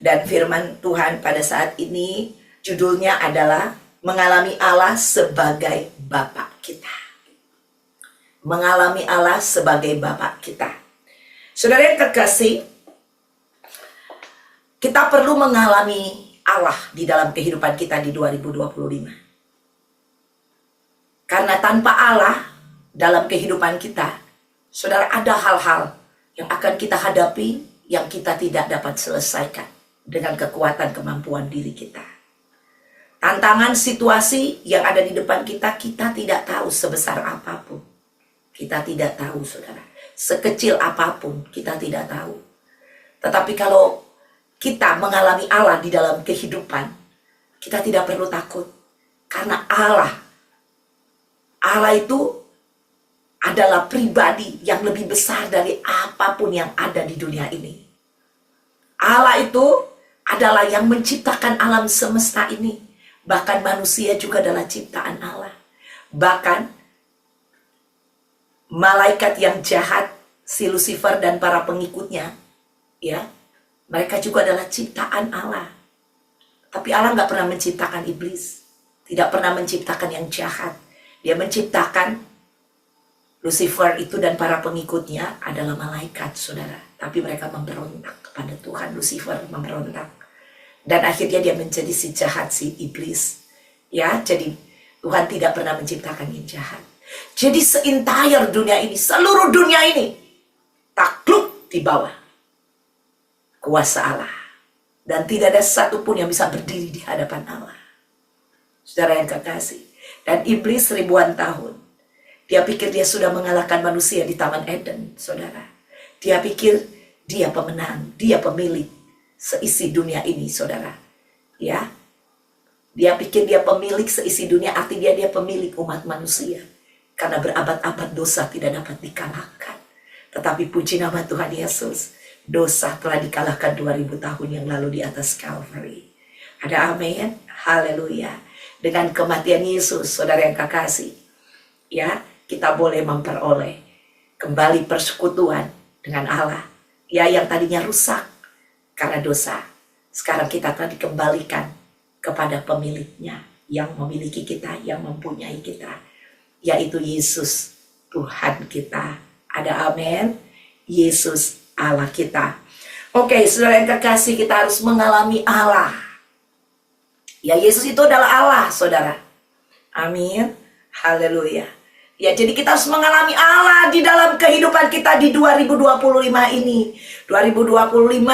Dan firman Tuhan pada saat ini judulnya adalah mengalami Allah sebagai Bapa kita. Mengalami Allah sebagai Bapa kita. Saudara yang terkasih, kita perlu mengalami Allah di dalam kehidupan kita di 2025. Karena tanpa Allah dalam kehidupan kita, saudara, ada hal-hal yang akan kita hadapi yang kita tidak dapat selesaikan dengan kekuatan kemampuan diri kita. Tantangan situasi yang ada di depan kita, kita tidak tahu sebesar apapun. Kita tidak tahu, saudara. Sekecil apapun, kita tidak tahu. Tetapi kalau kita mengalami Allah di dalam kehidupan, kita tidak perlu takut. Karena Allah itu adalah pribadi yang lebih besar dari apapun yang ada di dunia ini. Allah itu adalah yang menciptakan alam semesta ini. Bahkan manusia juga adalah ciptaan Allah. Bahkan malaikat yang jahat, si Lucifer dan para pengikutnya, ya, mereka juga adalah ciptaan Allah. Tapi Allah nggak pernah menciptakan iblis, tidak pernah menciptakan yang jahat. Dia menciptakan Lucifer itu dan para pengikutnya adalah malaikat, saudara. Tapi mereka memberontak kepada Tuhan. Lucifer memberontak. Dan akhirnya dia menjadi si jahat, si iblis. Ya, jadi Tuhan tidak pernah menciptakan yang jahat. Jadi se-entire dunia ini, seluruh dunia ini takluk di bawah kuasa Allah. Dan tidak ada satupun yang bisa berdiri di hadapan Allah. Saudara yang kekasih. Dan iblis ribuan tahun, dia pikir dia sudah mengalahkan manusia di Taman Eden, saudara. Dia pikir dia pemenang, dia pemilik seisi dunia ini, saudara. Ya, dia pikir dia pemilik seisi dunia, artinya dia pemilik umat manusia. Karena berabad-abad dosa tidak dapat dikalahkan. Tetapi puji nama Tuhan Yesus, dosa telah dikalahkan 2000 tahun yang lalu di atas Calvary. Ada amin? Haleluya. Dengan kematian Yesus, saudara yang kekasih, ya, kita boleh memperoleh kembali persekutuan dengan Allah, ya, yang tadinya rusak karena dosa. Sekarang kita telah dikembalikan kepada pemiliknya, yang memiliki kita, yang mempunyai kita, yaitu Yesus, Tuhan kita. Ada amin? Yesus Allah kita. Oke, saudara yang kekasih, kita harus mengalami Allah. Ya, Yesus itu adalah Allah, saudara. Amin. Haleluya. Ya, jadi kita harus mengalami Allah di dalam kehidupan kita di 2025 ini. 2025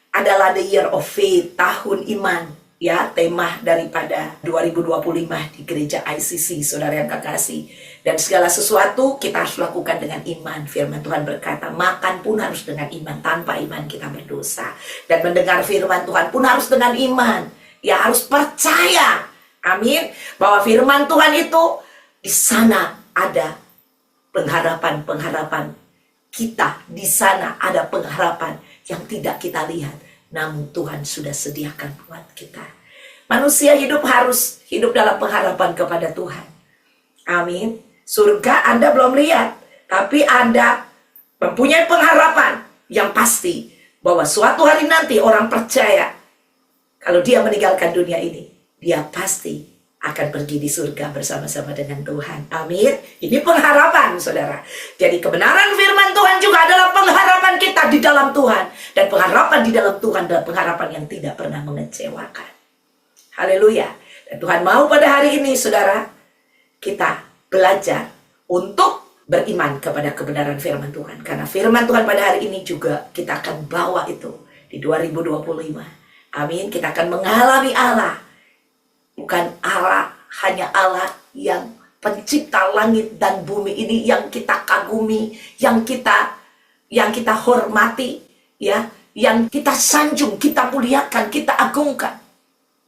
adalah the year of faith, tahun iman. Ya, tema daripada 2025 di gereja ICC, saudara yang kekasih. Dan segala sesuatu kita harus lakukan dengan iman. Firman Tuhan berkata, makan pun harus dengan iman. Tanpa iman kita berdosa. Dan mendengar firman Tuhan pun harus dengan iman. Ya, harus percaya, amin, bahwa firman Tuhan itu di sana ada pengharapan-pengharapan kita. Di sana ada pengharapan yang tidak kita lihat, namun Tuhan sudah sediakan buat kita. Manusia harus hidup dalam pengharapan kepada Tuhan. Amin. Surga Anda belum lihat, tapi Anda mempunyai pengharapan yang pasti bahwa suatu hari nanti orang percaya, kalau dia meninggalkan dunia ini, dia pasti akan pergi di surga bersama-sama dengan Tuhan. Amin. Ini pengharapan, saudara. Jadi kebenaran firman Tuhan juga adalah pengharapan kita di dalam Tuhan. Dan pengharapan di dalam Tuhan adalah pengharapan yang tidak pernah mengecewakan. Haleluya. Dan Tuhan mau pada hari ini, saudara, kita belajar untuk beriman kepada kebenaran firman Tuhan. Karena firman Tuhan pada hari ini juga kita akan bawa itu di 2025. Amin, kita akan mengalami Allah. Bukan Allah, hanya Allah yang pencipta langit dan bumi ini, yang kita kagumi, yang kita hormati, ya, yang kita sanjung, kita muliakan, kita agungkan.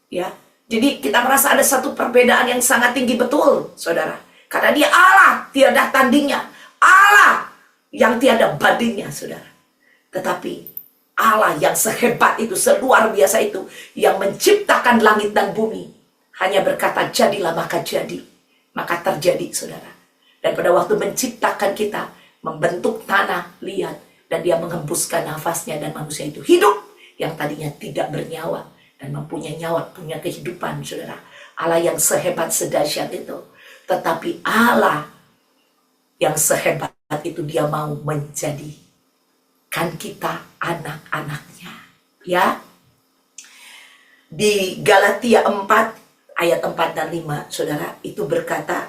Ya. Jadi kita merasa ada satu perbedaan yang sangat tinggi, betul, saudara. Karena dia Allah, tiada tandingnya. Allah yang tiada bandingnya, saudara. Tetapi Allah yang sehebat itu, seluar biasa itu, yang menciptakan langit dan bumi, hanya berkata jadilah maka jadi, maka terjadi, saudara. Dan pada waktu menciptakan kita, membentuk tanah liat, dan dia menghembuskan nafasnya, dan manusia itu hidup. yang tadinya tidak bernyawa dan mempunyai nyawa, punya kehidupan, saudara. Allah yang sehebat sedahsyat itu. Tetapi Allah yang sehebat itu, dia mau menjadikan kita anak-anaknya. Ya, di Galatia 4 ayat 4 dan 5, saudara, itu berkata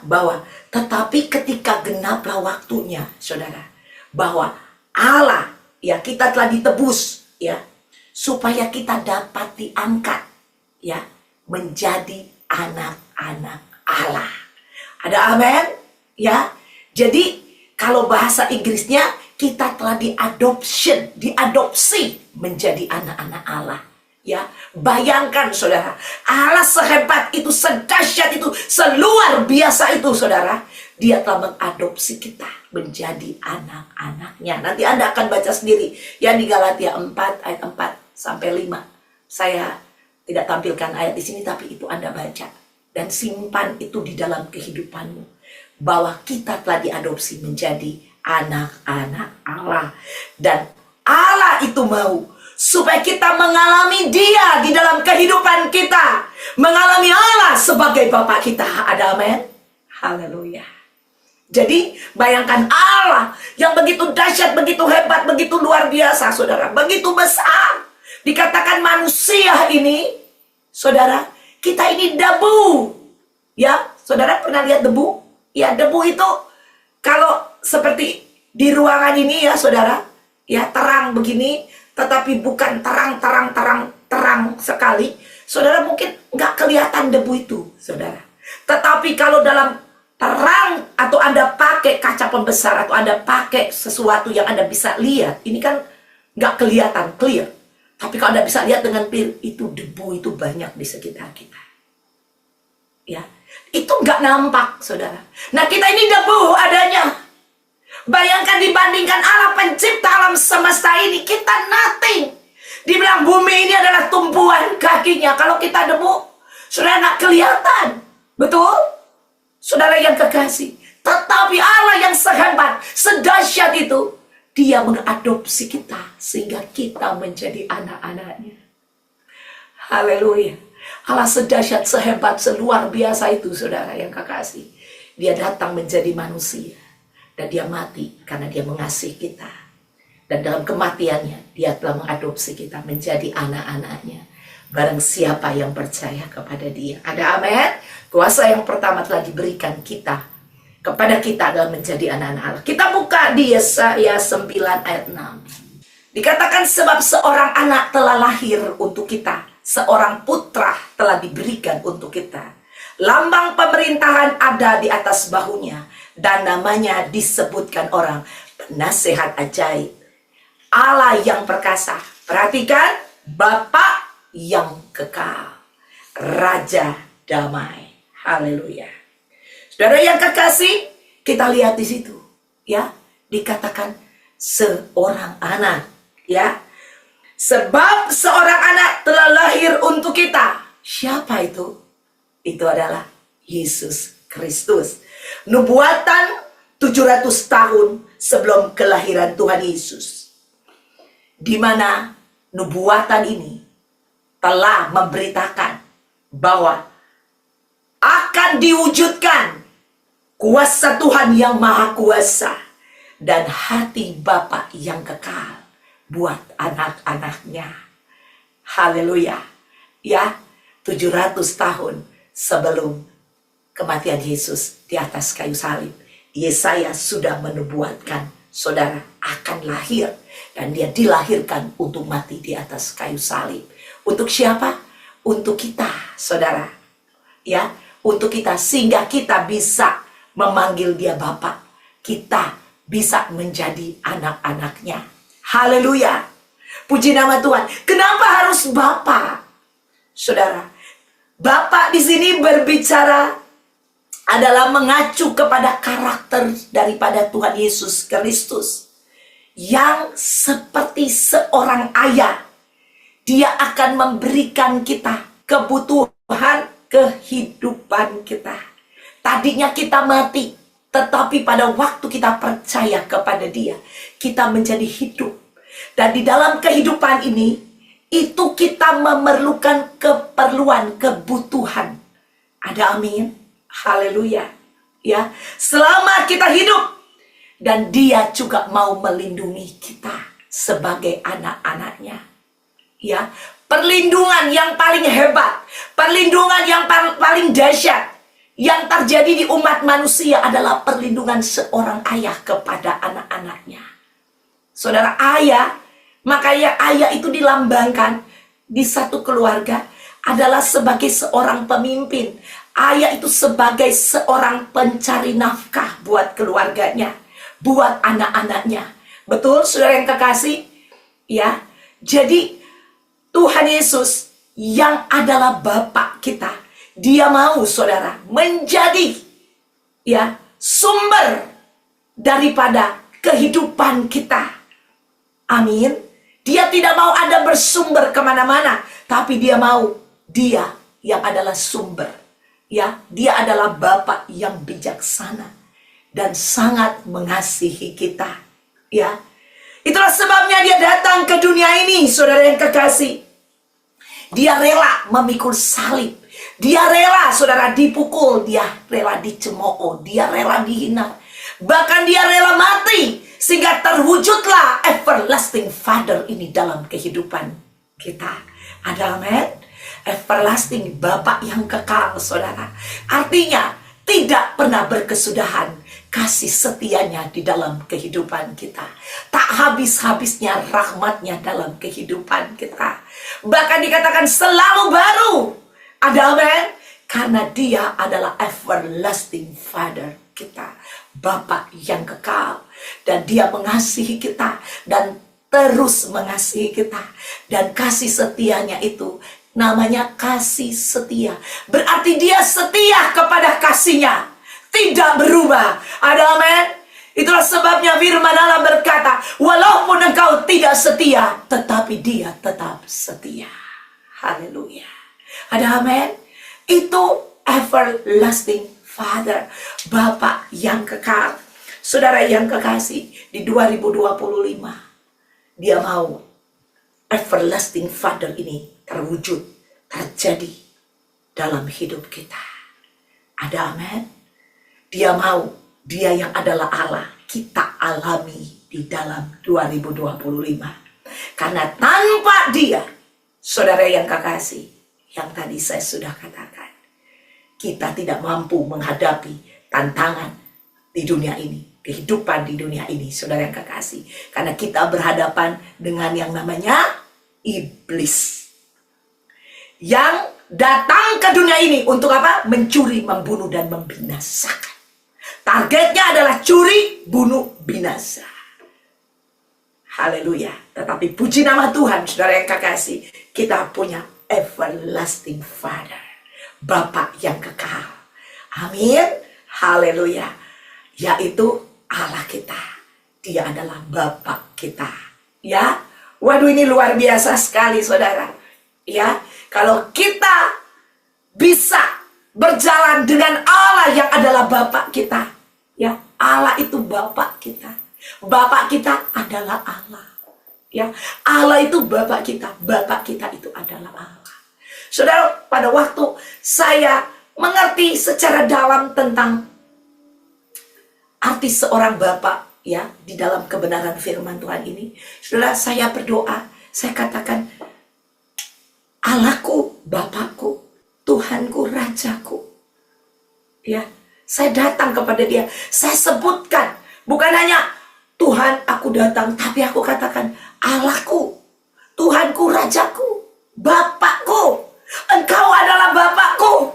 bahwa tetapi ketika genaplah waktunya, saudara, bahwa Allah, ya, kita telah ditebus, ya, supaya kita dapat diangkat, ya, menjadi anak-anak Allah. Ada amin? Ya. Jadi kalau bahasa Inggrisnya, kita telah diadopsi menjadi anak-anak Allah. Ya, bayangkan saudara, Allah sehebat itu, sedahsyat itu, seluar biasa itu, saudara. Dia telah mengadopsi kita menjadi anak-anaknya. Nanti Anda akan baca sendiri yang di Galatia 4 ayat 4 sampai 5. Saya tidak tampilkan ayat di sini, tapi itu Anda baca dan simpan itu di dalam kehidupanmu, bahwa kita telah diadopsi menjadi anak-anak Allah, dan Allah itu mau supaya kita mengalami Dia di dalam kehidupan kita, mengalami Allah sebagai Bapa kita. Ada amin? Haleluya. Jadi bayangkan Allah yang begitu dahsyat, begitu hebat, begitu luar biasa, saudara, begitu besar. Dikatakan manusia ini, saudara, kita ini debu. Ya, saudara pernah lihat debu? Ya, debu itu kalau seperti di ruangan ini, ya saudara, ya, terang begini, tetapi bukan terang sekali, saudara, mungkin nggak kelihatan debu itu, saudara. Tetapi kalau dalam terang, atau Anda pakai kaca pembesar, atau Anda pakai sesuatu yang Anda bisa lihat, ini kan nggak kelihatan clear. Tapi kalau Anda bisa lihat dengan clear, itu debu itu banyak di sekitar kita. Ya, itu nggak nampak, saudara. Nah, kita ini debu adanya. Bayangkan dibandingkan Allah pencipta alam semesta ini, kita nothing. Dibilang bumi ini adalah tumpuan kakinya. Kalau kita debu, saudara, nggak kelihatan. Betul? Saudara yang kekasih. Tetapi Allah yang sehebat, sedahsyat itu, Dia mengadopsi kita sehingga kita menjadi anak-anaknya. Haleluya. Allah sedahsyat, sehebat, seluar biasa itu, saudara yang kekasih. Dia datang menjadi manusia. Dan Dia mati karena Dia mengasihi kita. Dan dalam kematiannya, Dia telah mengadopsi kita menjadi anak-anaknya. Barang siapa yang percaya kepada Dia. Ada amin? Kuasa yang pertama telah diberikan kepada kita adalah menjadi anak-anak Allah. Kita buka di Yesaya 9 ayat 6. Dikatakan sebab seorang anak telah lahir untuk kita. Seorang putra telah diberikan untuk kita. Lambang pemerintahan ada di atas bahunya. Dan namanya disebutkan orang penasehat ajaib, Allah yang perkasa. Perhatikan, Bapa yang kekal, Raja damai. Haleluya. Saudara yang kekasih, kita lihat di situ, ya, dikatakan seorang anak, ya. Sebab seorang anak telah lahir untuk kita. Siapa itu? Itu adalah Yesus Kristus. Nubuatan 700 tahun sebelum kelahiran Tuhan Yesus, di mana nubuatan ini telah memberitakan bahwa akan diwujudkan kuasa Tuhan yang maha kuasa dan hati Bapa yang kekal buat anak-anaknya. Haleluya. Ya, 700 tahun sebelum kematian Yesus di atas kayu salib, Yesaya sudah menubuatkan saudara akan lahir, dan Dia dilahirkan untuk mati di atas kayu salib. Untuk siapa? Untuk kita, saudara. Ya, untuk kita, sehingga kita bisa memanggil Dia Bapa. Kita bisa menjadi anak-anaknya. Haleluya. Puji nama Tuhan. Kenapa harus Bapa? Saudara, Bapa di sini berbicara adalah mengacu kepada karakter daripada Tuhan Yesus Kristus, yang seperti seorang ayah. Dia akan memberikan kita kebutuhan kehidupan kita. Tadinya kita mati, tetapi pada waktu kita percaya kepada Dia, kita menjadi hidup. Dan di dalam kehidupan ini, itu kita memerlukan keperluan, kebutuhan. Ada amin? Haleluya. Ya, selama kita hidup, dan Dia juga mau melindungi kita sebagai anak-anaknya. Ya, perlindungan yang paling hebat, perlindungan yang paling dahsyat yang terjadi di umat manusia adalah perlindungan seorang ayah kepada anak-anaknya. Saudara, ayah, makanya ayah itu dilambangkan di satu keluarga adalah sebagai seorang pemimpin. Ayah itu sebagai seorang pencari nafkah buat keluarganya, buat anak-anaknya. Betul, saudara yang kekasih? Ya, jadi Tuhan Yesus yang adalah Bapa kita, Dia mau, saudara, menjadi ya sumber daripada kehidupan kita. Amin. Dia tidak mau ada bersumber kemana-mana, tapi Dia mau Dia yang adalah sumber. Ya, Dia adalah Bapa yang bijaksana dan sangat mengasihi kita. Ya, itulah sebabnya Dia datang ke dunia ini, saudara yang kekasih. Dia rela memikul salib. Dia rela, saudara, dipukul. Dia rela dicemooh. Dia rela dihina. Bahkan Dia rela mati, sehingga terwujudlah everlasting Father ini dalam kehidupan kita. Ada amin? Everlasting, Bapa yang kekal, saudara. Artinya tidak pernah berkesudahan kasih setianya di dalam kehidupan kita. Tak habis-habisnya rahmatnya dalam kehidupan kita. Bahkan dikatakan selalu baru. Ada amin? Karena Dia adalah everlasting Father kita, Bapa yang kekal. Dan Dia mengasihi kita dan terus mengasihi kita. Dan kasih setianya itu namanya kasih setia. Berarti Dia setia kepada kasihnya, tidak berubah. Ada amin? Itulah sebabnya firman Allah berkata, walaupun engkau tidak setia, tetapi Dia tetap setia. Haleluya. Ada amin? Itu everlasting Father, Bapa yang kekal. Saudara yang kekasih, di 2025 Dia mau everlasting Father ini terwujud, terjadi dalam hidup kita. Ada amin? Dia mau, Dia yang adalah Allah, kita alami di dalam 2025. Karena tanpa Dia, saudara yang kekasih, yang tadi saya sudah katakan, kita tidak mampu menghadapi tantangan di dunia ini, kehidupan di dunia ini, saudara yang kekasih. Karena kita berhadapan dengan yang namanya iblis, yang datang ke dunia ini untuk apa? Mencuri, membunuh, dan membinasakan. Targetnya adalah curi, bunuh, binasa. Haleluya. Tetapi puji nama Tuhan, saudara yang kekasih, kita punya everlasting Father, Bapa yang kekal. Amin. Haleluya. Yaitu Allah kita. Dia adalah Bapa kita. Ya. Waduh, ini luar biasa sekali, saudara. Ya, kalau kita bisa berjalan dengan Allah yang adalah Bapa kita. Ya, Allah itu Bapa kita. Bapa kita adalah Allah. Ya, Allah itu Bapa kita. Bapa kita itu adalah Allah. Saudara, pada waktu saya mengerti secara dalam tentang arti seorang Bapa, ya, di dalam kebenaran firman Tuhan ini, saudara, saya berdoa, saya katakan, Allahku, Bapakku, Tuhanku, Rajaku. Ya, saya datang kepada Dia, saya sebutkan, bukan hanya Tuhan aku datang, tapi aku katakan, Allahku, Tuhanku, Rajaku, Bapakku, Engkau adalah Bapakku.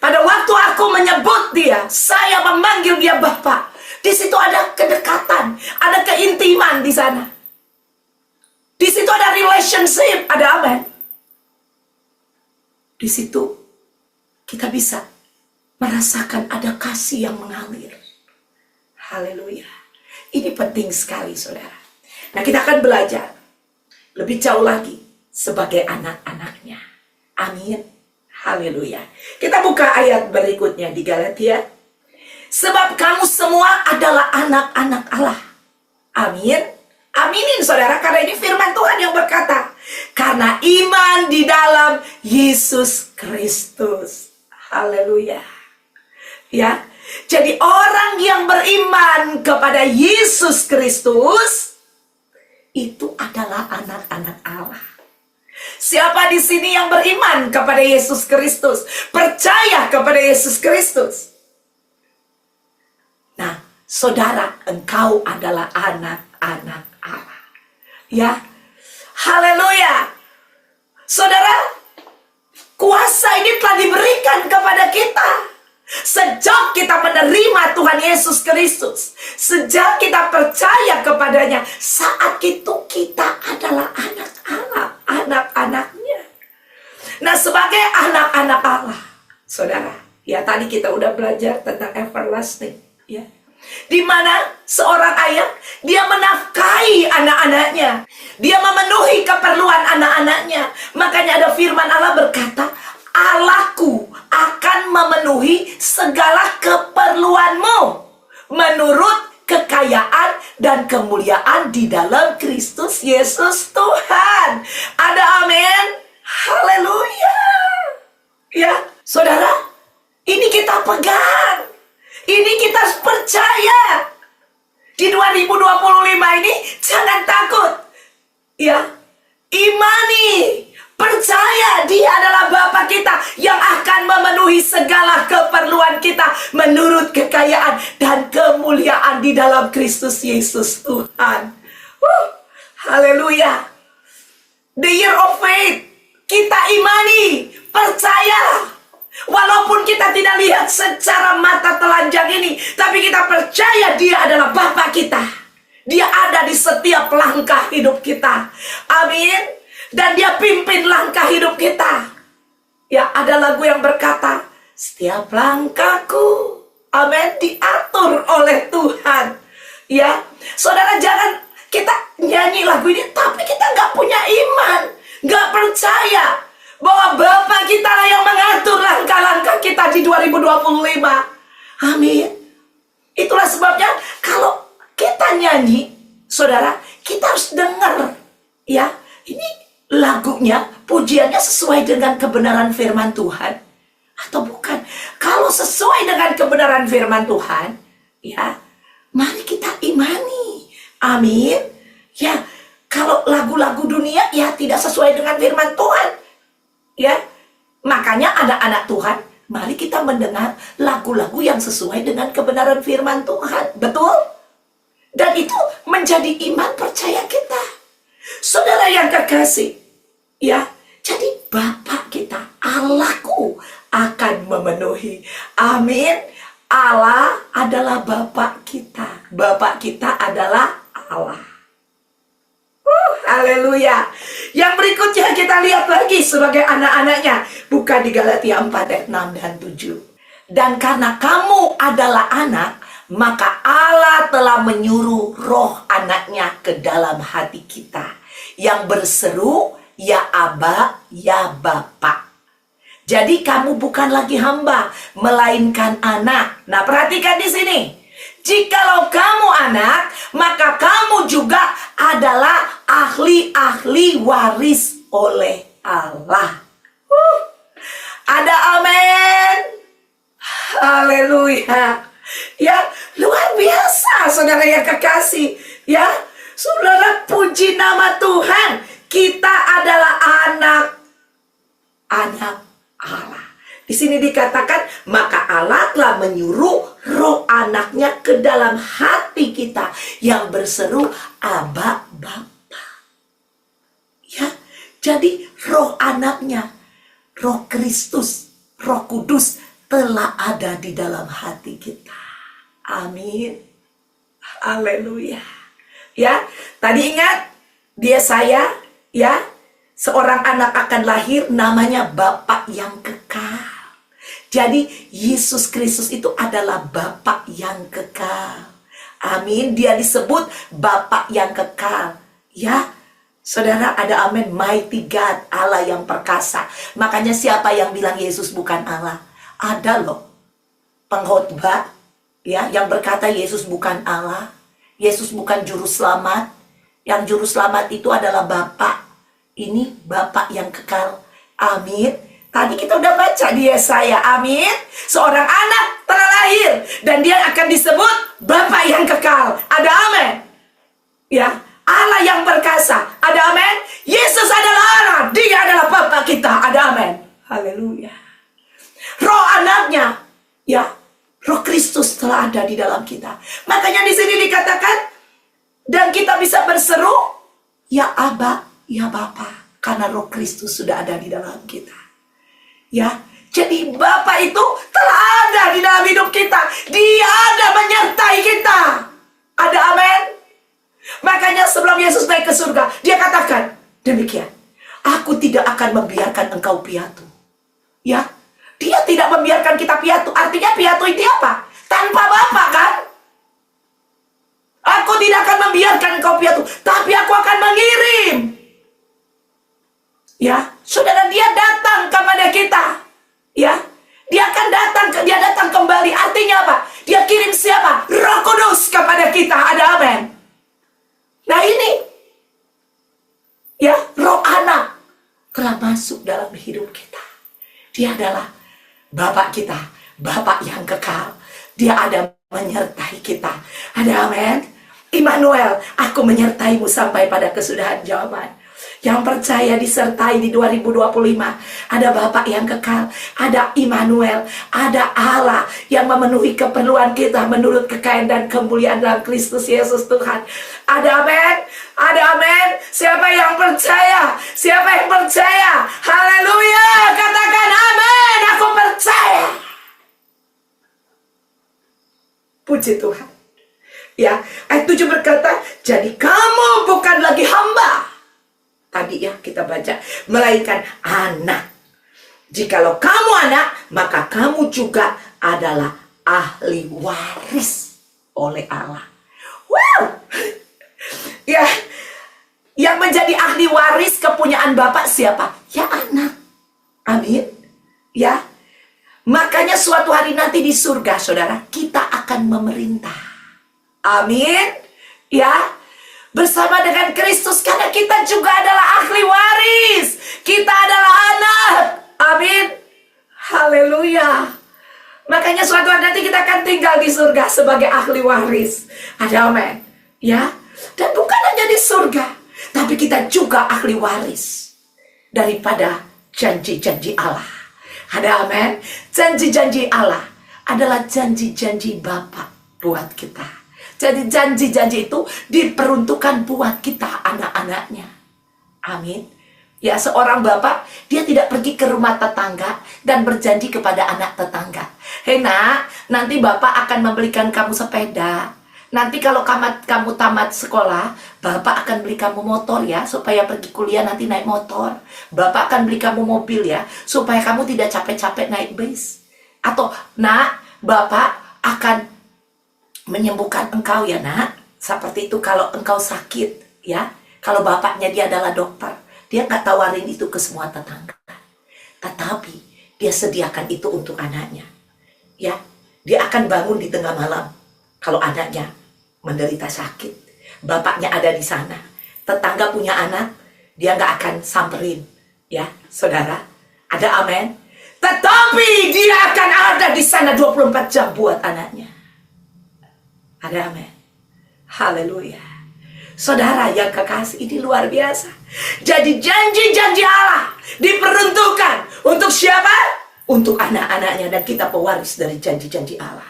Pada waktu aku menyebut Dia, saya memanggil Dia Bapa. Di situ ada kedekatan, ada keintiman di sana. Di situ ada relationship, ada amin. Di situ kita bisa merasakan ada kasih yang mengalir. Haleluya. Ini penting sekali, saudara. Nah, kita akan belajar lebih jauh lagi sebagai anak-anaknya. Amin. Haleluya. Kita buka ayat berikutnya di Galatia. Sebab kamu semua adalah anak-anak Allah. Amin. Aminin saudara, karena ini firman Tuhan yang berkata, karena iman di dalam Yesus Kristus. Haleluya. Ya. Jadi orang yang beriman kepada Yesus Kristus itu adalah anak-anak Allah. Siapa di sini yang beriman kepada Yesus Kristus, percaya kepada Yesus Kristus? Nah, saudara, engkau adalah anak-anak Allah. Ya. Haleluya. Saudara, kuasa ini telah diberikan kepada kita. Sejak kita menerima Tuhan Yesus Kristus, sejak kita percaya kepadanya, saat itu kita adalah anak Allah, anak-anaknya. Nah, sebagai anak-anak Allah, saudara, ya tadi kita udah belajar tentang everlasting, ya. Di mana seorang ayah, dia menafkahi anak-anaknya, dia memenuhi keperluan anak-anaknya. Makanya ada firman Allah berkata, Allahku akan memenuhi segala keperluanmu menurut kekayaan dan kemuliaan di dalam Kristus Yesus Tuhan. Ada amin? Haleluya. Ya, saudara, ini kita pegang. Ini kita harus percaya. Di 2025 ini jangan takut. Ya, imani. Percaya dia adalah Bapa kita yang akan memenuhi segala keperluan kita menurut kekayaan dan kemuliaan di dalam Kristus Yesus Tuhan. Haleluya. The year of faith. Kita imani, percaya. Walaupun kita tidak lihat secara mata telanjang ini, tapi kita percaya dia adalah Bapa kita. Dia ada di setiap langkah hidup kita. Amin. Dan dia pimpin langkah hidup kita. Ya, ada lagu yang berkata, setiap langkahku, amin, diatur oleh Tuhan. Ya, saudara, jangan kita nyanyi lagu ini, tapi kita nggak punya iman, nggak percaya bahwa Bapa kita lah yang mengatur langkah-langkah kita di 2025. Amin. Itulah sebabnya kalau kita nyanyi, saudara, kita harus dengar. Ya, ini lagunya, pujiannya sesuai dengan kebenaran firman Tuhan atau bukan? Kalau sesuai dengan kebenaran firman Tuhan, ya, mari kita imani. Amin. Ya, kalau lagu-lagu dunia ya tidak sesuai dengan firman Tuhan. Ya. Makanya anak-anak Tuhan, mari kita mendengar lagu-lagu yang sesuai dengan kebenaran firman Tuhan. Betul? Dan itu menjadi iman percaya kita. Saudara yang kekasih, ya, jadi Bapa kita, Allahku akan memenuhi. Amin. Allah adalah Bapa kita. Bapa kita adalah Allah. Haleluya. Yang berikutnya kita lihat lagi sebagai anak-anaknya. Buka di Galatia 4 ayat 6 dan 7. Dan karena kamu adalah anak, maka Allah telah menyuruh roh anaknya ke dalam hati kita, yang berseru, ya Aba, ya Bapa. Jadi kamu bukan lagi hamba, melainkan anak. Nah, perhatikan di sini. Jikalau kamu anak, maka kamu juga adalah ahli-ahli waris oleh Allah. Ada amin. Haleluya. Ya, luar biasa saudara yang kekasih. Ya, saudara, puji nama Tuhan. Kita adalah anak Allah. Di sini dikatakan, maka Allah telah menyuruh roh anaknya ke dalam hati kita, yang berseru, Aba, Bapa. Ya, jadi roh anaknya, roh Kristus, roh Kudus telah ada di dalam hati kita. Amin. Haleluya. Ya, tadi ingat dia saya, ya, seorang anak akan lahir namanya Bapa yang kekal. Jadi Yesus Kristus itu adalah Bapa yang kekal. Amin. Dia disebut Bapa yang kekal. Ya, saudara, ada amin. Mighty God, Allah yang perkasa. Makanya siapa yang bilang Yesus bukan Allah? Ada loh pengkhotbah, ya, yang berkata Yesus bukan Allah, Yesus bukan juru selamat, Yang juru selamat itu adalah Bapa. Ini Bapa yang kekal. Amin. Tadi kita udah baca di Yesaya. Amin. Seorang anak telah lahir dan dia akan disebut Bapa yang kekal. Ada amin. Ya, Allah yang perkasa. Ada amin. Yesus adalah Allah. Dia adalah Bapa kita. Ada amin. Haleluya. Roh anaknya, ya, Roh Kristus telah ada di dalam kita. Makanya di sini dikatakan, dan kita bisa berseru, ya Aba, ya Bapa, karena Roh Kristus sudah ada di dalam kita. Ya, jadi Bapa itu telah ada di dalam hidup kita. Dia ada menyertai kita. Ada amin. Makanya sebelum Yesus naik ke surga, dia katakan demikian, aku tidak akan membiarkan engkau piatu. Ya, dia tidak membiarkan kita piatu. Artinya piatu itu apa? Tanpa Bapa kan? Aku tidak akan membiarkan engkau piatu, tapi aku akan mengirim. Ya, saudara, dia datang kepada kita. Ya, dia akan datang, dia datang kembali. Artinya apa? Dia kirim siapa? Roh Kudus kepada kita. Ada amin. Nah ini, ya, Roh Anak telah masuk dalam hidup kita. Dia adalah Bapak kita, Bapak yang kekal. Dia ada menyertai kita. Ada amin. Immanuel, aku menyertaimu sampai pada kesudahan zaman. Yang percaya disertai di 2025. Ada Bapak yang kekal, ada Immanuel, ada Allah yang memenuhi keperluan kita menurut kekayaan dan kemuliaan dalam Kristus Yesus Tuhan. Ada amin, ada amin. Siapa yang percaya? Siapa yang percaya? Haleluya, katakan amin, aku percaya. Puji Tuhan. Ya, ayat 7 berkata, jadi kamu bukan lagi hamba. Tadi ya kita baca, melainkan anak. Jikalau kamu anak, maka kamu juga adalah ahli waris oleh Allah. Wow. Ya, yang menjadi ahli waris kepunyaan Bapak siapa? Ya anak. Amin. Ya. Makanya suatu hari nanti di surga, saudara, kita akan memerintah. Amin. Ya. Bersama dengan Kristus, karena kita juga adalah ahli waris. Kita adalah anak. Amin. Haleluya. Makanya suatu hari nanti kita akan tinggal di surga sebagai ahli waris. Ada amin. Ya. Dan bukan hanya di surga, tapi kita juga ahli waris daripada janji-janji Allah. Ada amin. Janji-janji Allah adalah janji-janji Bapa buat kita. Jadi janji-janji itu diperuntukkan buat kita, anak-anaknya. Amin. Ya, seorang bapak, dia tidak pergi ke rumah tetangga dan berjanji kepada anak tetangga. Hei nak, nanti bapak akan membelikan kamu sepeda. Nanti kalau kamu tamat sekolah, bapak akan beli kamu motor ya, supaya pergi kuliah nanti naik motor. Bapak akan beli kamu mobil ya, supaya kamu tidak capek-capek naik bis. Atau, nak, bapak akan menyembuhkan engkau ya nak. Seperti itu kalau engkau sakit ya. Kalau bapaknya dia adalah dokter, dia nggak tawarin itu ke semua tetangga, tetapi dia sediakan itu untuk anaknya. Ya, dia akan bangun di tengah malam kalau anaknya menderita sakit. Bapaknya ada di sana. Tetangga punya anak, dia nggak akan samperin. Ya, saudara, ada amin. Tetapi dia akan ada di sana 24 jam buat anaknya. Ada amin. Haleluya. Saudara yang kekasih, ini luar biasa. Jadi janji-janji Allah diperuntukkan untuk siapa? Untuk anak-anaknya, dan kita pewaris dari janji-janji Allah.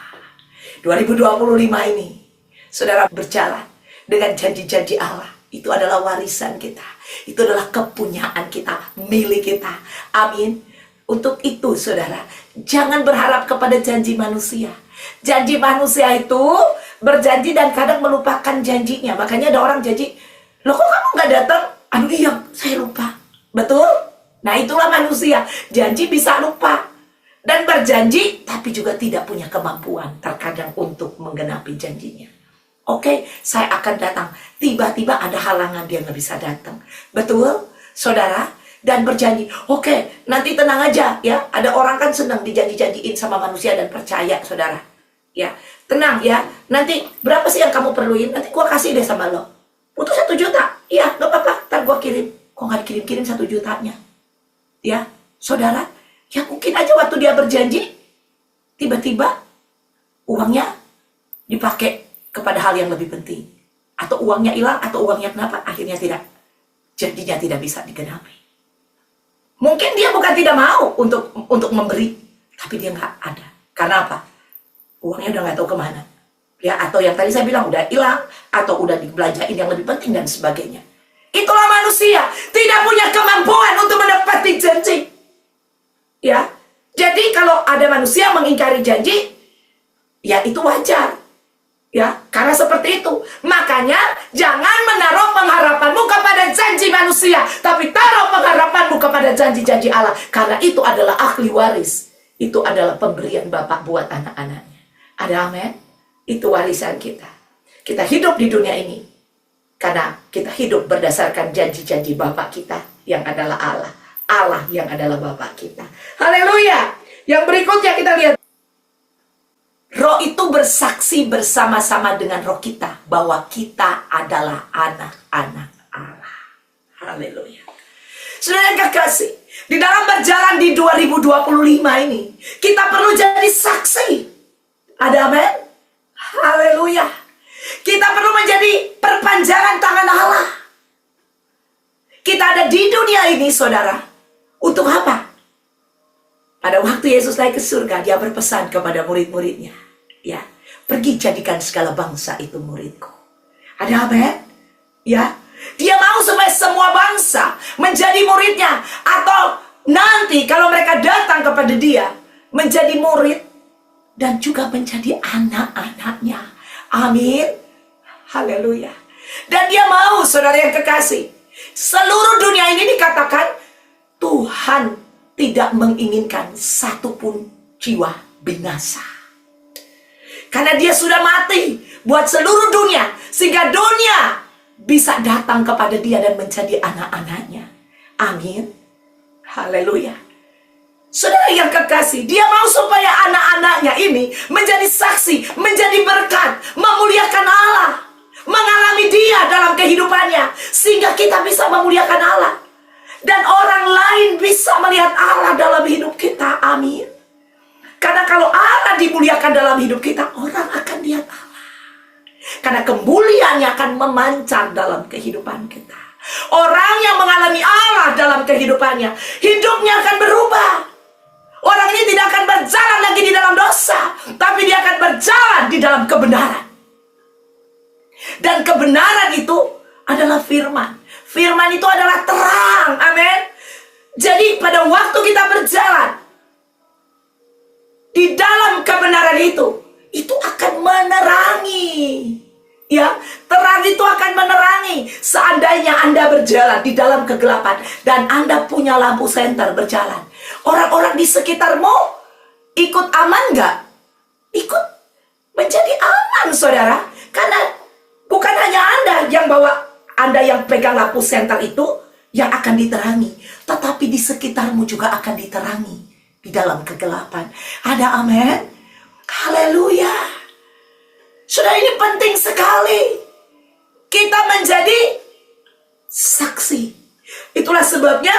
2025 ini, saudara berjalan dengan janji-janji Allah. Itu adalah warisan kita. Itu adalah kepunyaan kita, milik kita. Amin. Untuk itu, saudara, jangan berharap kepada janji manusia. Janji manusia itu berjanji dan kadang melupakan janjinya. Makanya ada orang janji, loh kok kamu nggak datang? Aduh iya, saya lupa. Betul? Nah itulah manusia. Janji bisa lupa. Dan berjanji, tapi juga tidak punya kemampuan terkadang untuk menggenapi janjinya. Oke, saya akan datang. Tiba-tiba ada halangan, dia nggak bisa datang. Betul, saudara? Dan berjanji, oke, nanti tenang aja ya. Ada orang kan senang dijanji-janjiin sama manusia dan percaya, saudara. Ya, tenang ya. Nanti berapa sih yang kamu perluin? Nanti gua kasih deh sama lo. Butuh 1 juta. Iya, gak apa-apa, ntar gue kirim. Kok gak dikirim-kirim 1 jutanya? Ya, saudara, ya mungkin aja waktu dia berjanji, tiba-tiba uangnya dipakai kepada hal yang lebih penting. Atau uangnya hilang, atau uangnya kenapa? Akhirnya janjinya tidak bisa digenapi. Mungkin dia bukan tidak mau untuk memberi, tapi dia nggak ada. Karena apa? Uangnya udah nggak tahu kemana. Ya, atau yang tadi saya bilang udah hilang, atau udah dibelanjain yang lebih penting dan sebagainya. Itulah manusia, tidak punya kemampuan untuk menepati janji. Ya, jadi kalau ada manusia mengingkari janji, ya itu wajar. Ya, karena seperti itu. Makanya jangan menaruh pengharapanmu kepada janji manusia, tapi taruh pengharapanmu kepada janji-janji Allah. Karena itu adalah ahli waris. Itu adalah pemberian Bapak buat anak-anaknya. Ada amin? Itu warisan kita. Kita hidup di dunia ini karena kita hidup berdasarkan janji-janji Bapak kita yang adalah Allah. Allah yang adalah Bapak kita. Haleluya. Yang berikutnya kita lihat. Roh itu bersaksi bersama-sama dengan roh kita bahwa kita adalah anak-anak Allah. Haleluya. Saudara yang kekasih, di dalam berjalan di 2025 ini, kita perlu jadi saksi. Ada amin? Haleluya. Kita perlu menjadi perpanjangan tangan Allah. Kita ada di dunia ini, saudara. Untuk apa? Pada waktu Yesus naik ke surga, dia berpesan kepada murid-muridnya. Ya, pergi jadikan segala bangsa itu muridku. Ada amin? Ya, dia mau supaya semua bangsa menjadi muridnya. Atau nanti kalau mereka datang kepada dia, menjadi murid dan juga menjadi anak-anaknya. Amin. Haleluya. Dan dia mau, saudara yang kekasih, seluruh dunia ini dikatakan Tuhan tidak menginginkan satupun jiwa binasa. Karena dia sudah mati buat seluruh dunia, sehingga dunia bisa datang kepada dia dan menjadi anak-anaknya. Amin. Haleluya. Saudara yang kekasih, dia mau supaya anak-anaknya ini menjadi saksi, menjadi berkat, memuliakan Allah, mengalami dia dalam kehidupannya, sehingga kita bisa memuliakan Allah. Dan orang lain bisa melihat Allah dalam hidup kita. Amin. Karena kalau Allah dimuliakan dalam hidup kita, orang akan lihat Allah. Karena kemuliaannya akan memancar dalam kehidupan kita. Orang yang mengalami Allah dalam kehidupannya, hidupnya akan berubah. Orang ini tidak akan berjalan lagi di dalam dosa, tapi dia akan berjalan di dalam kebenaran. Dan kebenaran itu adalah firman. Firman itu adalah terang. Amin. Jadi pada waktu kita berjalan di dalam kebenaran itu akan menerangi. Ya, terang itu akan menerangi. Seandainya Anda berjalan di dalam kegelapan dan Anda punya lampu senter berjalan, orang-orang di sekitarmu ikut aman nggak? Ikut menjadi aman, saudara. Karena bukan hanya Anda yang bawa, Anda yang pegang lampu senter itu yang akan diterangi, tetapi di sekitarmu juga akan diterangi di dalam kegelapan. Ada amin? Haleluya. Saudara, ini penting sekali kita menjadi saksi. Itulah sebabnya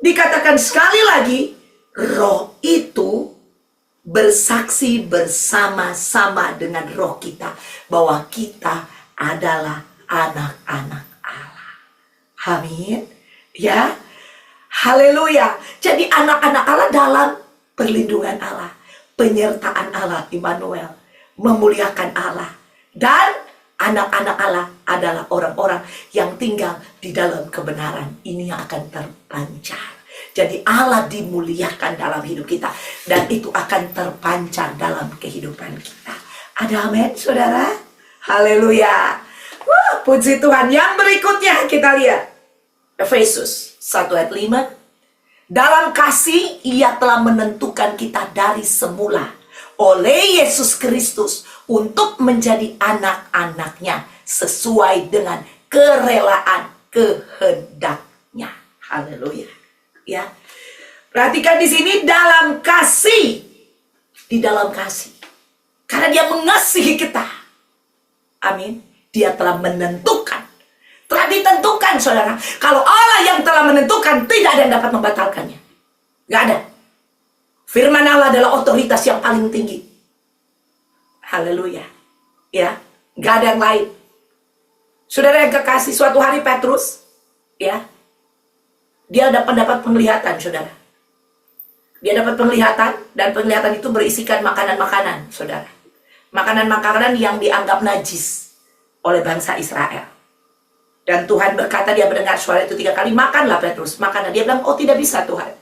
dikatakan sekali lagi, roh itu bersaksi bersama-sama dengan roh kita bahwa kita adalah anak-anak Allah. Amin. Ya. Haleluya. Jadi anak-anak Allah dalam perlindungan Allah, penyertaan Allah, Immanuel, memuliakan Allah. Dan anak-anak Allah adalah orang-orang yang tinggal di dalam kebenaran. Ini yang akan terpancar. Jadi Allah dimuliakan dalam hidup kita, dan itu akan terpancar dalam kehidupan kita. Ada amin, saudara? Haleluya. Wah, puji Tuhan. Yang berikutnya kita lihat Efesus 1 ayat 5. Dalam kasih ia telah menentukan kita dari semula oleh Yesus Kristus untuk menjadi anak-anaknya sesuai dengan kerelaan kehendaknya. Haleluya. Ya. Perhatikan di sini, dalam kasih. Di dalam kasih. Karena dia mengasihi kita. Amin. Dia telah menentukan Telah ditentukan, saudara. Kalau Allah yang telah menentukan, tidak ada yang dapat membatalkannya. Gak ada. Firman Allah adalah otoritas yang paling tinggi. Haleluya. Ya, gak ada yang lain. Saudara yang kekasih, suatu hari Petrus, ya, dia dapat penglihatan, saudara. Dia dapat penglihatan, dan penglihatan itu berisikan makanan-makanan, saudara. Makanan-makanan yang dianggap najis oleh bangsa Israel. Dan Tuhan berkata, dia mendengar suara itu 3 kali, makanlah Petrus, makanlah. Dia bilang, oh tidak bisa Tuhan.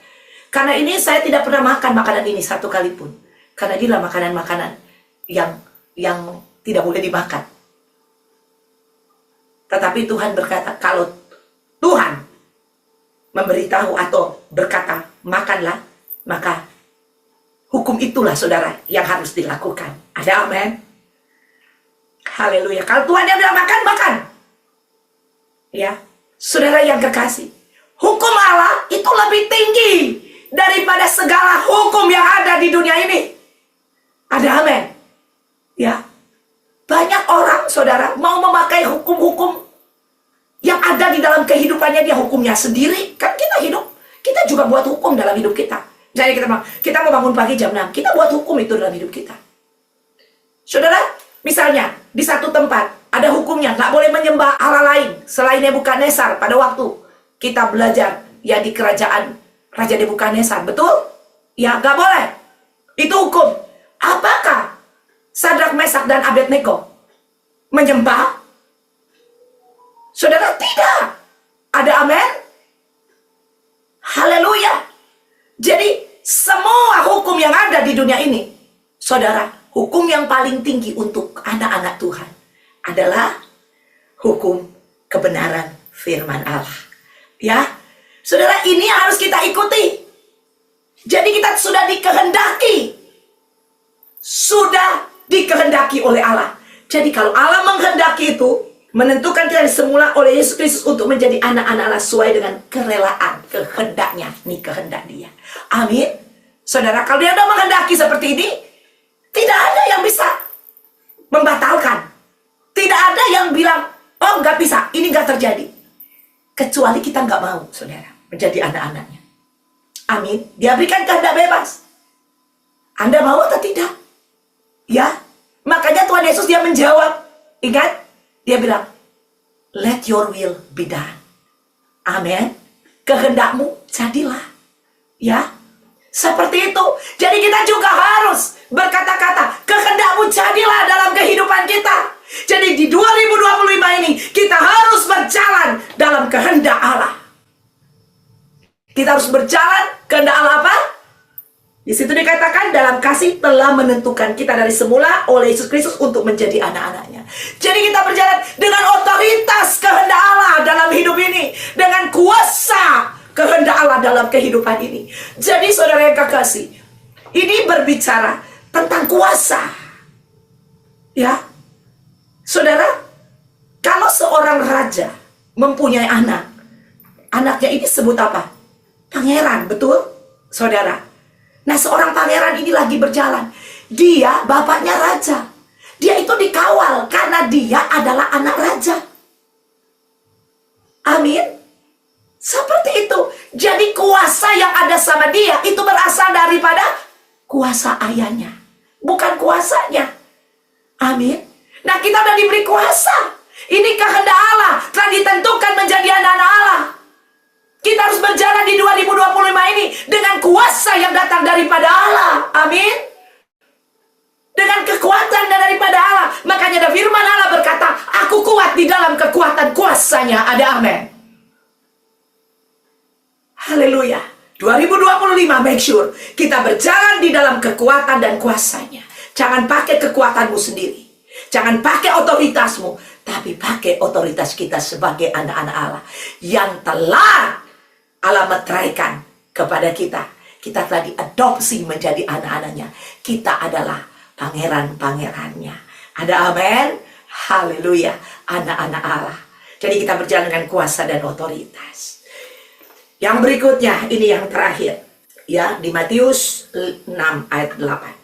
Karena ini saya tidak pernah makan makanan ini 1 kali pun. Karena inilah makanan-makanan yang tidak boleh dimakan. Tetapi Tuhan berkata, kalau Tuhan memberitahu atau berkata, makanlah, maka hukum itulah, saudara, yang harus dilakukan. Ada amin? Haleluya. Kalau Tuhan yang bilang makan, makan. Ya, saudara yang kekasih, hukum Allah itu lebih tinggi daripada segala hukum yang ada di dunia ini. Ada amin? Ya, banyak orang, saudara, mau memakai hukum-hukum yang ada di dalam kehidupannya, dia hukumnya sendiri. Kan kita hidup, kita juga buat hukum dalam hidup kita. Jadi kita mau bangun pagi jam 6, kita buat hukum itu dalam hidup kita. Saudara, misalnya di satu tempat ada hukumnya, nggak boleh menyembah Allah lain selain Nebukadnezar pada waktu kita belajar ya di kerajaan Raja Nebukadnezar, betul? Ya, nggak boleh. Itu hukum. Apakah Sadrak, Mesak, dan Abednego menyembah? Saudara, tidak. Ada amin? Haleluya. Jadi semua hukum yang ada di dunia ini, saudara, hukum yang paling tinggi untuk anak-anak Tuhan adalah hukum kebenaran firman Allah. Ya, saudara, ini harus kita ikuti. Jadi kita sudah dikehendaki oleh Allah. Jadi kalau Allah menghendaki itu, menentukan kita semula oleh Yesus Kristus untuk menjadi anak-anak Allah sesuai dengan kerelaan, kehendaknya. Ini kehendak dia. Amin. Saudara, kalau dia sudah menghendaki seperti ini, tidak ada yang bisa membatalkan. Tidak ada yang bilang, oh nggak bisa, ini nggak terjadi. Kecuali kita nggak mau, saudara, menjadi anak-anaknya. Amin. Dia berikan kehendak bebas. Anda mau atau tidak? Ya. Makanya Tuhan Yesus dia menjawab. Ingat? Dia bilang, let your will be done. Amin. Kehendakmu jadilah. Ya. Seperti itu. Jadi kita juga harus berkata-kata, kehendakmu jadilah dalam kehidupan kita. Jadi di 2025 ini kita harus berjalan dalam kehendak Allah. Kita harus berjalan kehendak Allah apa? Di situ dikatakan dalam kasih telah menentukan kita dari semula oleh Yesus Kristus untuk menjadi anak-anaknya. Jadi kita berjalan dengan otoritas kehendak Allah dalam hidup ini, dengan kuasa kehendak Allah dalam kehidupan ini. Jadi saudara yang kekasih, ini berbicara tentang kuasa. Ya. Saudara, kalau seorang raja mempunyai anak, anaknya ini sebut apa? Pangeran, betul? Saudara. Nah, seorang pangeran ini lagi berjalan. Dia bapaknya raja. Dia itu dikawal karena dia adalah anak raja. Amin. Seperti itu. Jadi kuasa yang ada sama dia itu berasal daripada kuasa ayahnya, bukan kuasanya. Amin. Nah, kita sudah diberi kuasa. Ini kehendak Allah, telah ditentukan menjadi anak-anak Allah. Kita harus berjalan di 2025 ini dengan kuasa yang datang daripada Allah. Amin. Dengan kekuatan daripada Allah. Makanya ada firman Allah berkata, aku kuat di dalam kekuatan kuasanya. Ada amin. Haleluya. 2025 make sure kita berjalan di dalam kekuatan dan kuasanya. Jangan pakai kekuatanmu sendiri. Jangan pakai otoritasmu, tapi pakai otoritas kita sebagai anak-anak Allah yang telah Allah meteraikan kepada kita. Kita telah diadopsi menjadi anak-anaknya. Kita adalah pangeran-pangerannya. Ada amin? Haleluya. Anak-anak Allah. Jadi kita berjalan dengan kuasa dan otoritas. Yang berikutnya, ini yang terakhir. Ya, di Matius 6 ayat 8.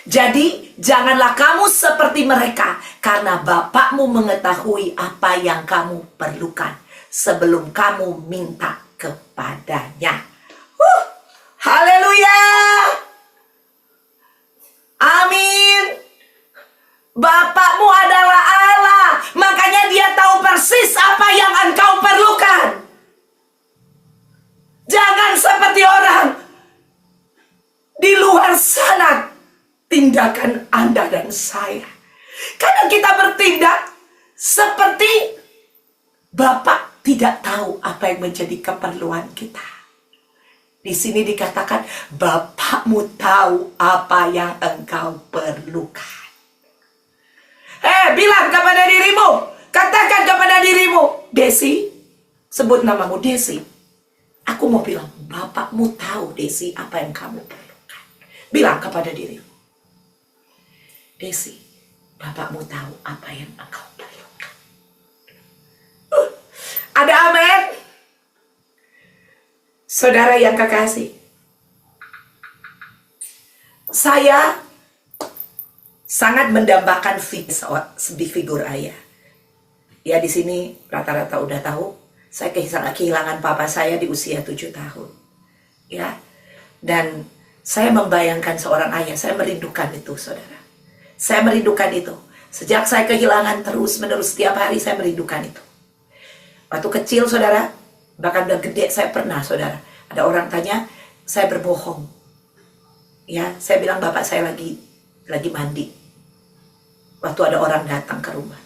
Jadi janganlah kamu seperti mereka, karena Bapakmu mengetahui apa yang kamu perlukan sebelum kamu minta kepadanya. Haleluya. Amin. Bapakmu adalah Allah, makanya dia tahu persis apa yang engkau perlukan. Jangan seperti orang di luar sana, tindakan Anda dan saya. Kadang kita bertindak seperti Bapak tidak tahu apa yang menjadi keperluan kita. Di sini dikatakan, Bapakmu tahu apa yang engkau perlukan. Bilang kepada dirimu, katakan kepada dirimu, Desi, sebut namamu Desi. Aku mau bilang, Bapakmu tahu, Desi, apa yang kamu perlukan. Bilang kepada dirimu, Desi, Bapakmu tahu apa yang engkau perlukan. Ada amin? Saudara yang kekasih, saya sangat mendambakan figur ayah. Ya, di sini rata-rata udah tahu, saya kehilangan papa saya di usia 7 tahun. Ya. Dan saya membayangkan seorang ayah, saya merindukan itu, saudara. Saya merindukan itu. Sejak saya kehilangan terus-menerus setiap hari, saya merindukan itu. Waktu kecil, saudara, bahkan udah gede, saya pernah, saudara, ada orang tanya, saya berbohong. Ya, saya bilang bapak saya lagi mandi. Waktu ada orang datang ke rumah.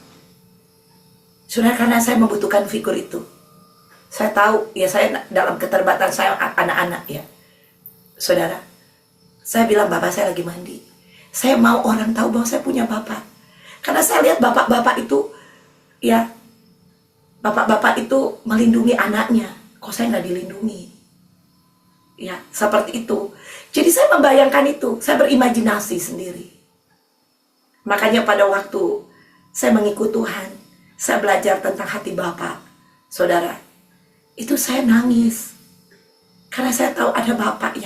Saudara, karena saya membutuhkan figur itu. Saya tahu, ya saya dalam keterbatasan saya anak-anak ya. Saudara, saya bilang bapak saya lagi mandi. Saya mau orang tahu bahwa saya punya bapak. Karena saya lihat bapak-bapak itu, ya, bapak-bapak itu melindungi anaknya. Kok saya nggak dilindungi? Ya, seperti itu. Jadi saya membayangkan itu, saya berimajinasi sendiri. Makanya pada waktu saya mengikut Tuhan, saya belajar tentang hati Bapak, saudara, itu saya nangis. Karena saya tahu ada Bapak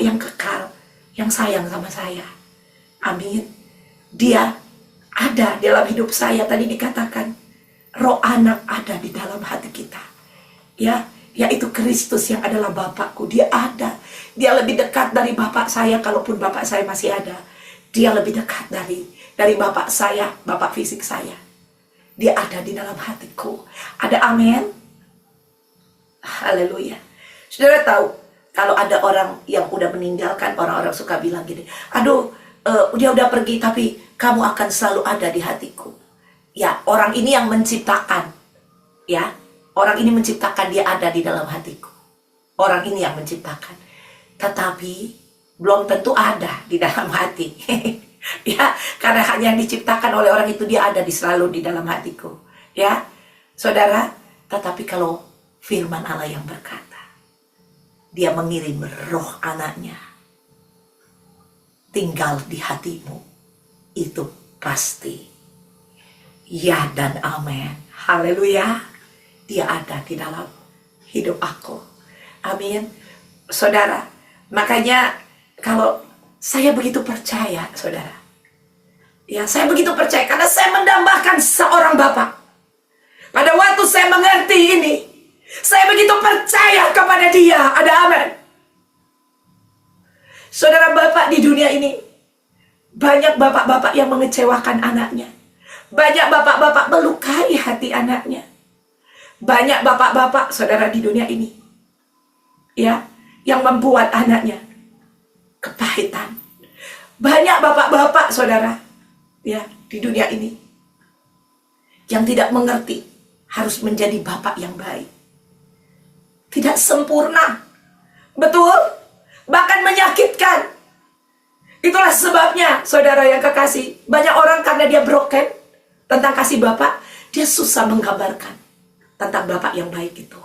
yang kekal, yang sayang sama saya. Amin. Dia ada dalam hidup saya, tadi dikatakan, roh anak ada di dalam hati kita. Ya, yaitu Kristus yang adalah Bapakku. Dia ada. Dia lebih dekat dari Bapak saya, kalaupun Bapak saya masih ada. Dia lebih dekat dari Bapak saya, Bapak fisik saya. Dia ada di dalam hatiku. Ada amin? Haleluya. Saudara tahu, kalau ada orang yang udah meninggalkan, orang-orang suka bilang gini, aduh, dia udah pergi, tapi kamu akan selalu ada di hatiku. Ya, orang ini yang menciptakan. Ya, orang ini menciptakan, dia ada di dalam hatiku. Orang ini yang menciptakan. Tetapi belum tentu ada di dalam hati. Ya, karena hanya yang diciptakan oleh orang itu, dia ada selalu di dalam hatiku. Ya, saudara, tetapi kalau firman Allah yang berkata, dia mengirim roh anaknya tinggal di hatimu, itu pasti ya dan amin. Haleluya. Dia ada di dalam hidup aku. Amin. Saudara, makanya kalau saya begitu percaya, saudara. Ya, saya begitu percaya karena saya mendambakan seorang Bapak. Pada waktu saya mengerti ini, saya begitu percaya kepada dia. Ada amin. Saudara, Bapak di dunia ini, banyak bapak-bapak yang mengecewakan anaknya. Banyak bapak-bapak melukai hati anaknya. Banyak bapak-bapak, saudara, di dunia ini, ya, yang membuat anaknya kepahitan. Banyak bapak-bapak, saudara, ya, di dunia ini yang tidak mengerti harus menjadi bapak yang baik. Tidak sempurna, betul, bahkan menyakitkan. Itulah sebabnya, saudara yang kekasih, banyak orang karena dia broken tentang kasih Bapak, dia susah menggambarkan tentang Bapak yang baik itu.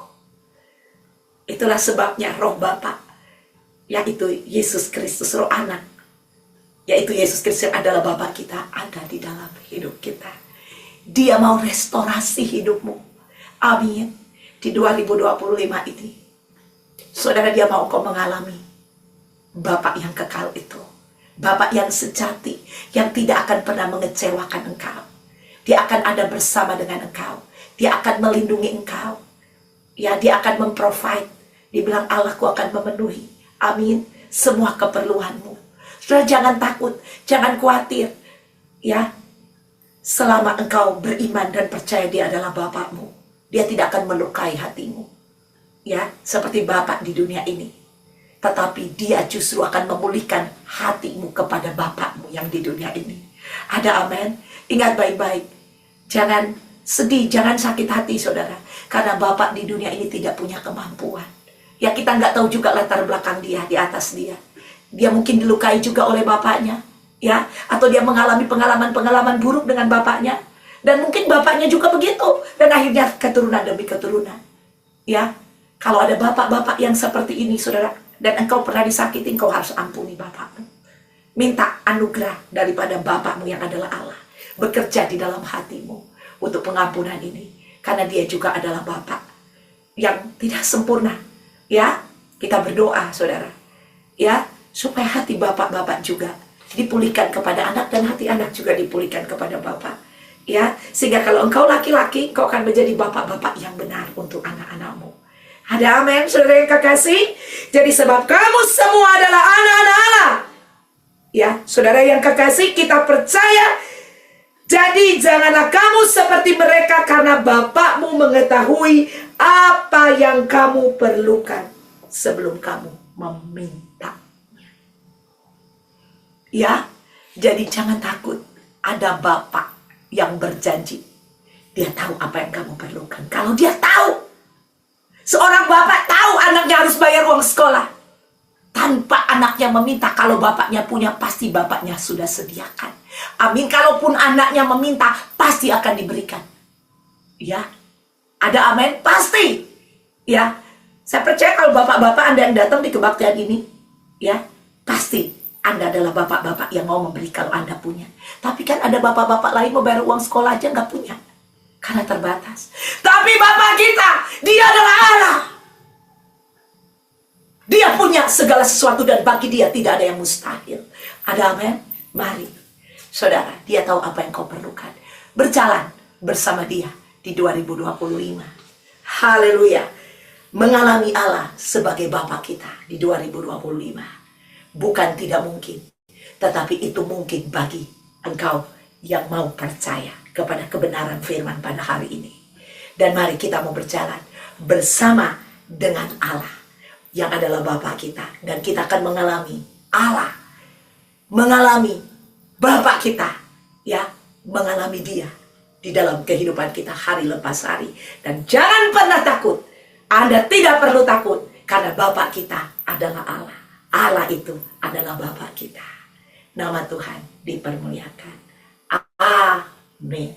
Itulah sebabnya roh Bapak, yaitu Yesus Kristus, roh anak, yaitu Yesus Kristus yang adalah Bapak kita, ada di dalam hidup kita. Dia mau restorasi hidupmu. Amin. Di 2025 ini, saudara, dia mau kau mengalami Bapak yang kekal itu. Bapak yang sejati, yang tidak akan pernah mengecewakan engkau. Dia akan ada bersama dengan engkau. Dia akan melindungi engkau. Ya, dia akan memprovide. Dibilang Allahku akan memenuhi. Amin. Semua keperluanmu. Saudara, jangan takut, jangan khawatir. Ya, selama engkau beriman dan percaya dia adalah Bapakmu, dia tidak akan melukai hatimu. Ya, seperti Bapak di dunia ini. Tetapi dia justru akan memulihkan hatimu kepada Bapakmu yang di dunia ini. Ada amin? Ingat baik-baik. Jangan sedih, jangan sakit hati saudara. Karena Bapak di dunia ini tidak punya kemampuan. Ya, kita nggak tahu juga latar belakang dia, di atas dia. Dia mungkin dilukai juga oleh bapaknya. Ya, atau dia mengalami pengalaman-pengalaman buruk dengan bapaknya. Dan mungkin bapaknya juga begitu. Dan akhirnya keturunan demi keturunan. Ya, kalau ada bapak-bapak yang seperti ini saudara, dan engkau pernah disakiti, engkau harus ampuni bapakmu. Minta anugerah daripada Bapakmu yang adalah Allah. Bekerja di dalam hatimu untuk pengampunan ini. Karena dia juga adalah Bapak yang tidak sempurna. Ya, kita berdoa saudara. Ya, supaya hati bapak-bapak juga dipulihkan kepada anak, dan hati anak juga dipulihkan kepada bapak. Ya, sehingga kalau engkau laki-laki, engkau akan menjadi bapak-bapak yang benar untuk anak-anakmu. Ada amin, saudara yang kekasih. Jadi sebab kamu semua adalah anak-anak Allah. Ya, saudara yang kekasih, kita percaya. Jadi janganlah kamu seperti mereka, karena Bapakmu mengetahui apa yang kamu perlukan sebelum kamu meminta. Ya, jadi jangan takut. Ada Bapak yang berjanji. Dia tahu apa yang kamu perlukan. Kalau dia tahu, seorang bapak tahu anaknya harus bayar uang sekolah. Tanpa anaknya meminta, kalau bapaknya punya, pasti bapaknya sudah sediakan. Amin. Kalaupun anaknya meminta, pasti akan diberikan. Ya, ada amin? Pasti. Ya, saya percaya kalau bapak-bapak Anda yang datang di kebaktian ini, ya, pasti Anda adalah bapak-bapak yang mau memberi kalau Anda punya. Tapi kan ada bapak-bapak lain mau bayar uang sekolah aja nggak punya. Karena terbatas. Tapi Bapak kita, dia adalah Allah. Dia punya segala sesuatu, dan bagi dia tidak ada yang mustahil. Ada amin? Mari, saudara, dia tahu apa yang kau perlukan. Berjalan bersama dia di 2025. Haleluya. Mengalami Allah sebagai Bapa kita di 2025. Bukan tidak mungkin, tetapi itu mungkin bagi engkau yang mau percaya kepada kebenaran firman pada hari ini. Dan mari kita mau berjalan bersama dengan Allah yang adalah Bapa kita. Dan kita akan mengalami Allah, mengalami Bapa kita, ya, mengalami dia di dalam kehidupan kita hari lepas hari. Dan jangan pernah takut. Anda tidak perlu takut, karena Bapa kita adalah Allah. Allah itu adalah Bapa kita. Nama Tuhan dipermuliakan. Amin.